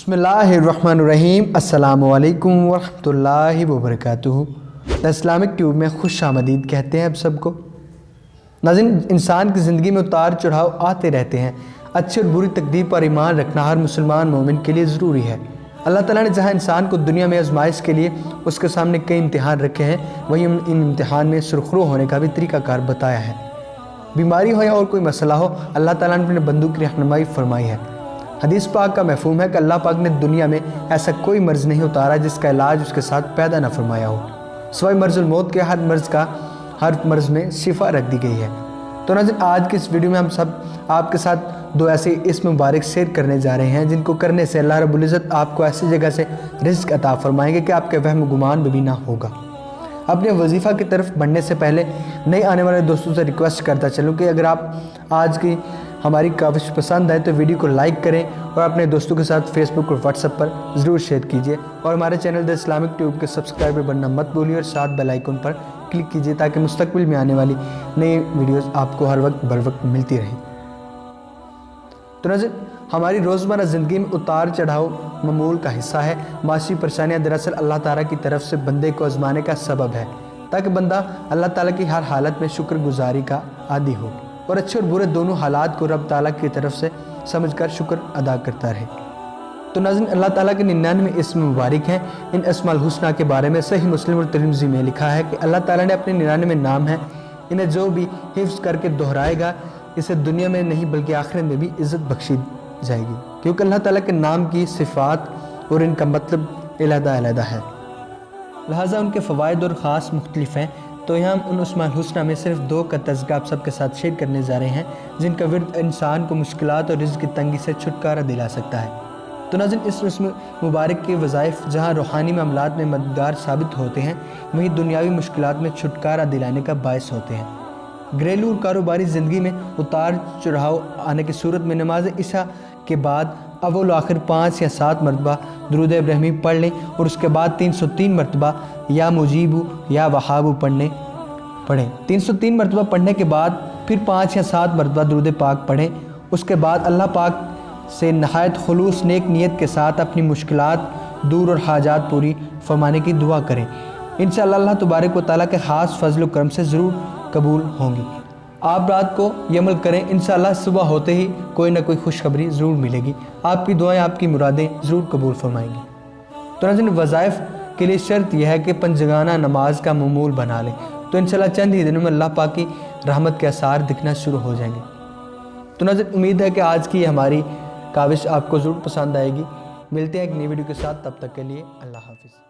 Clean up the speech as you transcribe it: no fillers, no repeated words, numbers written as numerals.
बिस्मिल्लाहिर्रहमानिर्रहीम अस्सलामु अलैकुम वरहमतुल्लाहि वबरकातुहू। इस्लामिक ट्यूब में खुश आमदीद कहते हैं आप सबको। नाज़रीन, इंसान की ज़िंदगी में उतार चढ़ाव आते रहते हैं। अच्छी और बुरी तकदीर पर ईमान रखना हर मुसलमान मोमिन के लिए ज़रूरी है। अल्लाह ताला ने जहाँ इंसान को दुनिया में आजमाइश के लिए उसके सामने कई इम्तिहान रखे हैं, वहीं इन इम्तिहान में सुरखरू होने का भी तरीक़ाकार बताया है। बीमारी हो या और कोई मसला हो, अल्लाह ताला ने अपने बंदों की रहनुमाई फरमाई है। हदीस पाक का महफूम है कि अल्लाह पाक ने दुनिया में ऐसा कोई मर्ज़ नहीं उतारा जिसका इलाज उसके साथ पैदा ना फरमाया हो, सिवाय मर्ज़ुल मौत के। हर मर्ज़ में शिफा रख दी गई है। तो नाज़रीन, आज के इस वीडियो में हम सब आपके साथ दो ऐसे इस्म मुबारक शेयर करने जा रहे हैं जिनको करने से अल्लाह रब्बुल इज़्ज़त आपको ऐसी जगह से रिज़्क़ अता फरमाएंगे कि आपके वहम गुमान में भी ना होगा। अपने वजीफ़ा की तरफ बढ़ने से पहले नए आने वाले दोस्तों से रिक्वेस्ट करता चलूँ कि अगर आप आज की हमारी काविश पसंद आए तो वीडियो को लाइक करें और अपने दोस्तों के साथ फेसबुक और व्हाट्सएप पर ज़रूर शेयर कीजिए, और हमारे चैनल द इस्लामिक ट्यूब के सब्सक्राइबर बनना मत भूलिए और साथ बेल आइकन पर क्लिक कीजिए ताकि मुस्तकबिल में आने वाली नई वीडियोज़ आपको हर वक्त बर वक्त मिलती रहें। तो नाज़रीन, हमारी रोज़मर्रा ज़िंदगी में उतार चढ़ाव मामूल का हिस्सा है। माशी परेशानियाँ दरअसल अल्लाह ताला की तरफ से बंदे को आजमाने का सबब है, ताकि बंदा अल्लाह ताला की हर हालत में शुक्रगुजारी का आदी हो और अच्छे और बुरे दोनों हालात को रब ताला की तरफ से समझकर शुक्र अदा करता रहे। तो नाज़रीन, अल्लाह ताला के 99 इस्म मुबारक हैं। इन अस्माउल हुस्ना के बारे में सही मुस्लिम और तिरमिज़ी में लिखा है कि अल्लाह ताला ने अपने 99 नाम हैं, इन्हें जो भी हिफ्ज़ करके दोहराएगा इसे दुनिया में नहीं बल्कि आखिरत में भी इज़्ज़त बख्शी जाएगी, क्योंकि अल्लाह ताला के नाम की सिफ़ात और इनका मतलब अलग-अलग है, लिहाजा उनके फ़वाइद और ख़ास मुख्तलिफ हैं। तो यहाँ हम उन अस्माउल हुस्ना में सिर्फ 2 का तज़किरा आप सबके साथ शेयर करने जा रहे हैं जिनका विर्द इंसान को मुश्किलात और रिज़्क़ की तंगी से छुटकारा दिला सकता है। तो नाज़रीन, इस इस्म मुबारक के वज़ाइफ जहाँ रूहानी मामलात में मददगार साबित होते हैं, वहीं दुनियावी मुश्किलात में छुटकारा दिलाने का बायस होते हैं। घरेलू और कारोबारी ज़िंदगी में उतार चढ़ाव आने की सूरत में नमाज इशा के बाद अव्वल आखिर 5 या 7 मरतबा दुरूद इब्राहिमी पढ़ लें और उसके बाद 303 मरतबा या मुजीबू या वहाबू पढ़ें। 303 मरतबा पढ़ने के बाद फिर 5 या 7 मरतबा दुरूद पाक पढ़ें। उसके बाद अल्लाह पाक से नहायत खुलूस नेक नीयत के साथ अपनी मुश्किलात दूर और हाजात पूरी फरमाने की दुआ करें। इंशाअल्लाह अल्लाह तबारक व तआला के ख़ास फजल व करम से ज़रूर कबूल होंगी। आप रात को ये अमल करें, इंशाअल्लाह सुबह होते ही कोई ना कोई खुशखबरी ज़रूर मिलेगी। आपकी दुआएं आपकी मुरादें ज़रूर कबूल फरमाएंगी। तो नाज़रीन, वज़ाइफ के लिए शर्त यह है कि पंजगाना नमाज का मामूल बना लें, तो इंशाअल्लाह चंद ही दिनों में अल्लाह पाक की रहमत के आसार दिखना शुरू हो जाएंगे। तो नाज़रीन, उम्मीद है कि आज की हमारी काविश आपको ज़रूर पसंद आएगी। मिलते हैं एक नई वीडियो के साथ, तब तक के लिए अल्लाह हाफ़िज़।